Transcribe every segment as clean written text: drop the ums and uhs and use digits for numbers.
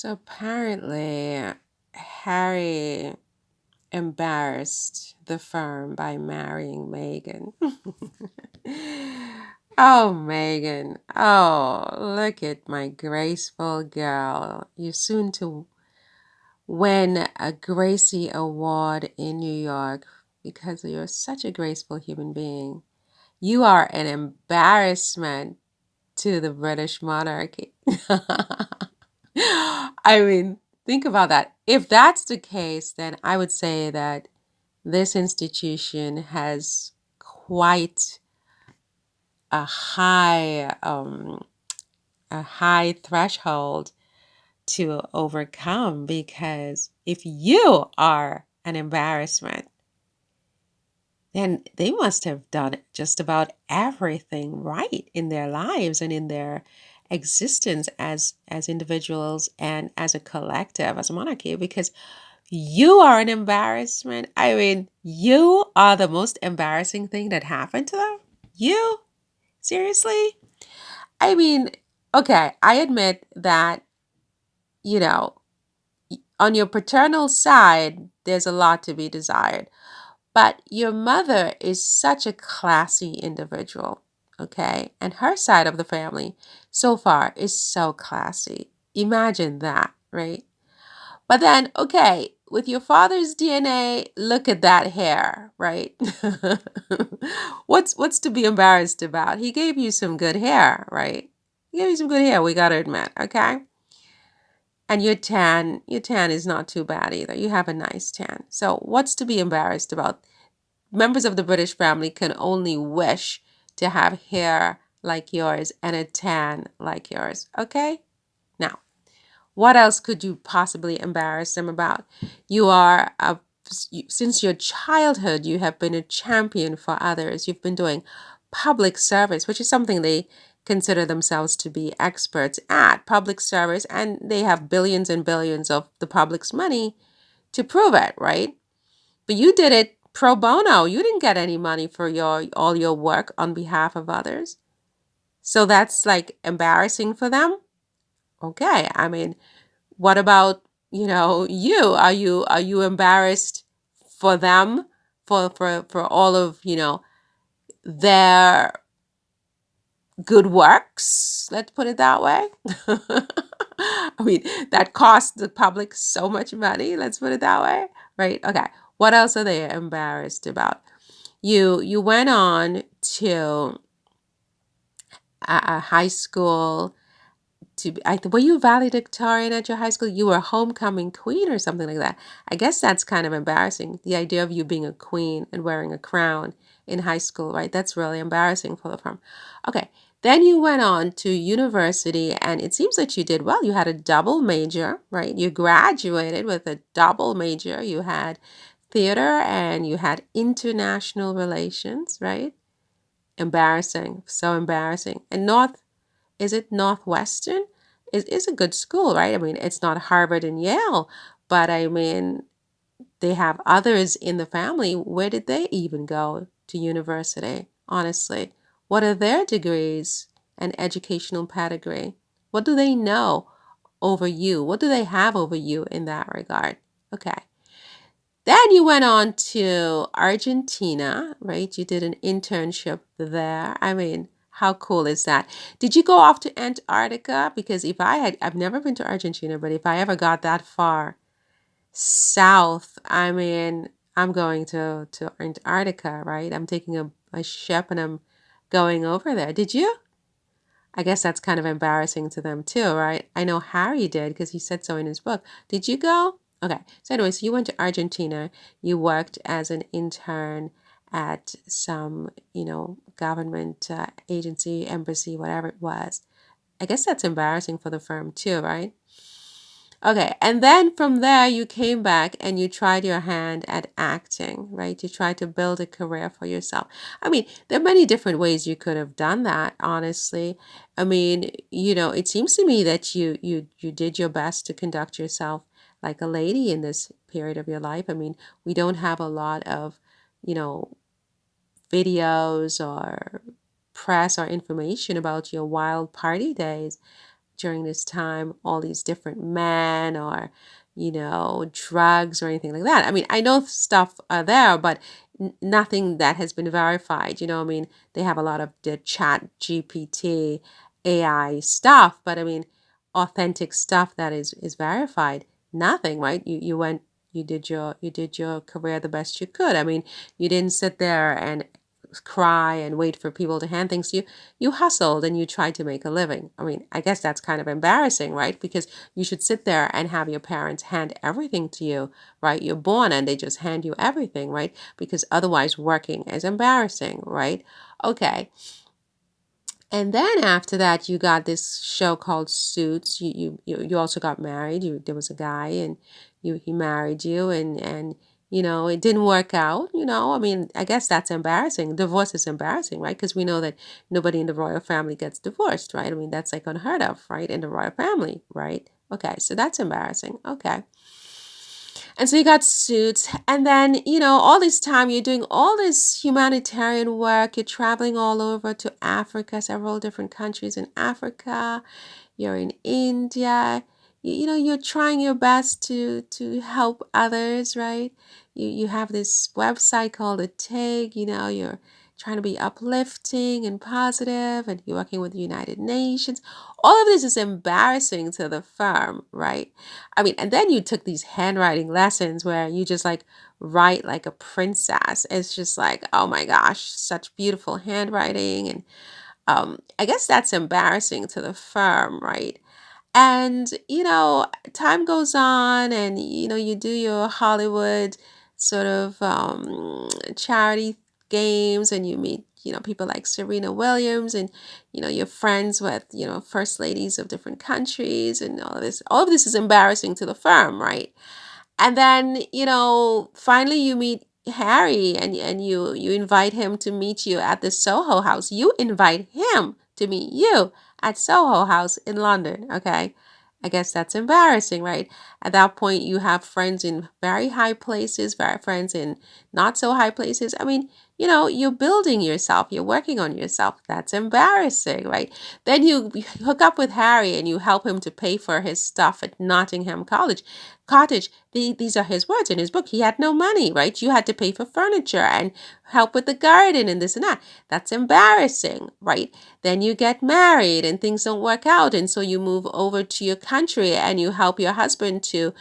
So apparently, Harry embarrassed the firm by marrying Meghan. Oh, Meghan. Oh, look at my graceful girl. You're soon to win a Gracie Award in New York because you're such a graceful human being. You are an embarrassment to the British monarchy. I mean, think about that. If that's the case, then I would say that this institution has quite a high a high threshold to overcome, because if you are an embarrassment, then they must have done just about everything right in their lives and in their existence as individuals and as a collective, as a monarchy, because you are an embarrassment. I mean, you are the most embarrassing thing that happened to them. You? Seriously? I mean, okay, I admit that, you know, on your paternal side, there's a lot to be desired. But your mother is such a classy individual, okay? And her side of the family so far is so classy. Imagine that, right? But then, okay, with your father's DNA, look at that hair, right? What's to be embarrassed about? He gave you some good hair, right? He gave you some good hair, we gotta admit, okay? And your tan is not too bad either. You have a nice tan. So what's to be embarrassed about? Members of the British family can only wish to have hair like yours and a tan like yours, okay? Now, what else could you possibly embarrass them about? You are since your childhood, you have been a champion for others. You've been doing public service, which is something they consider themselves to be experts at, public service, and they have billions and billions of the public's money to prove it, right? But you did it pro bono. You didn't get any money for your all your work on behalf of others. So that's like embarrassing for them. Okay. I mean, what about, you? Are you embarrassed for them, for all of, their good works? Let's put it that way. I mean, that cost the public so much money. Let's put it that way. Right? Okay. What else are they embarrassed about? You went on to a high school were you valedictorian at your high school? You were a homecoming queen or something like that. I guess that's kind of embarrassing. The idea of you being a queen and wearing a crown in high school, right? That's really embarrassing for the firm. Okay. Then you went on to university, and it seems that you did well. You had a double major, right? You graduated with a double major. You had theater and you had international relations, right? Embarrassing. So embarrassing. And is it Northwestern? Is a good school, right? I mean, it's not Harvard and Yale, but I mean, they have others in the family. Where did they even go to university? Honestly, what are their degrees and educational pedigree? What do they know over you? What do they have over you in that regard? Okay. Then you went on to Argentina, right? You did an internship there. I mean, how cool is that? Did you go off to Antarctica? Because I've never been to Argentina, but if I ever got that far south, I mean, I'm going to Antarctica, right? I'm taking a ship and I'm going over there. Did you? I guess that's kind of embarrassing to them too, right? I know Harry did because he said so in his book. Did you go? Okay. So anyway, so you went to Argentina. You worked as an intern at some, government agency, embassy, whatever it was. I guess that's embarrassing for the firm too, right? Okay, and then from there you came back and you tried your hand at acting, right? You tried to build a career for yourself. I mean, there are many different ways you could have done that, honestly. I mean, it seems to me that you did your best to conduct yourself like a lady in this period of your life. I mean, we don't have a lot of, you know, videos or press or information about your wild party days. during this time all these different men or, drugs or anything like that. I mean, I know stuff are there, but nothing that has been verified. I mean, they have a lot of the chat GPT AI stuff, but I mean, authentic stuff that is verified, nothing, right? You went, you did your career the best you could. I mean, you didn't sit there and cry and wait for people to hand things to you. You hustled and you tried to make a living. I mean, I guess that's kind of embarrassing, right? Because you should sit there and have your parents hand everything to you, right? You're born and they just hand you everything, right? Because otherwise working is embarrassing, right? Okay. And then after that, you got this show called Suits. You also got married. There was a guy, and he married you, and it didn't work out. I mean, I guess that's embarrassing. Divorce is embarrassing, right? Because we know that nobody in the royal family gets divorced, right? I mean, that's like unheard of, right? In the royal family, right? Okay, so that's embarrassing. Okay. And so you got Suits, and then, all this time you're doing all this humanitarian work. You're traveling all over to Africa, several different countries in Africa. You're in India. You're trying your best to help others, right? You have this website called a TIG. You're trying to be uplifting and positive, and you're working with the United Nations. All of this is embarrassing to the firm, right? I mean, and then you took these handwriting lessons where you just like write like a princess. It's just like, oh my gosh, such beautiful handwriting. And I guess that's embarrassing to the firm, right? And, time goes on and, you do your Hollywood sort of charity games and you meet, people like Serena Williams and, you're friends with, first ladies of different countries and all of this. All of this is embarrassing to the firm, right? And then, finally you meet Harry and you invite him to meet you at the Soho House. You invite him to meet you at Soho House in London, okay? I guess that's embarrassing, right? At that point, you have friends in very high places, very friends in not so high places. I mean, you're building yourself, you're working on yourself. That's embarrassing, right? Then you hook up with Harry and you help him to pay for his stuff at Nottingham Cottage. These are his words in his book. He had no money, right? You had to pay for furniture and help with the garden and this and that. That's embarrassing, right? Then you get married and things don't work out. And so you move over to your country and you help your husband to,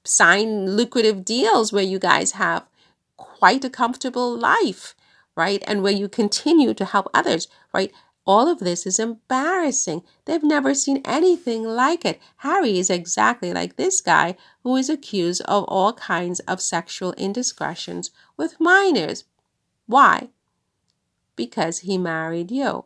sign lucrative deals where you guys have quite a comfortable life, right? And where you continue to help others, right? All of this is embarrassing. They've never seen anything like it. Harry is exactly like this guy who is accused of all kinds of sexual indiscretions with minors. Why? Because he married you.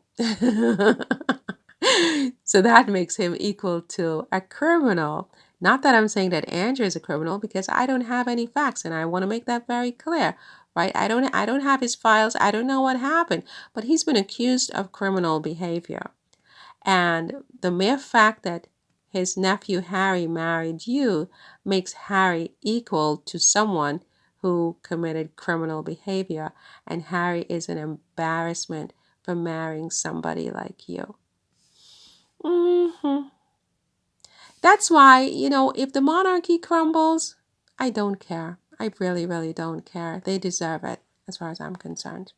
So that makes him equal to a criminal. Not that I'm saying that Andrew is a criminal because I don't have any facts and I want to make that very clear, right? I don't have his files. I don't know what happened, but he's been accused of criminal behavior. And the mere fact that his nephew Harry married you makes Harry equal to someone who committed criminal behavior. And Harry is an embarrassment for marrying somebody like you. That's why, if the monarchy crumbles, I don't care. I really, really don't care. They deserve it, as far as I'm concerned.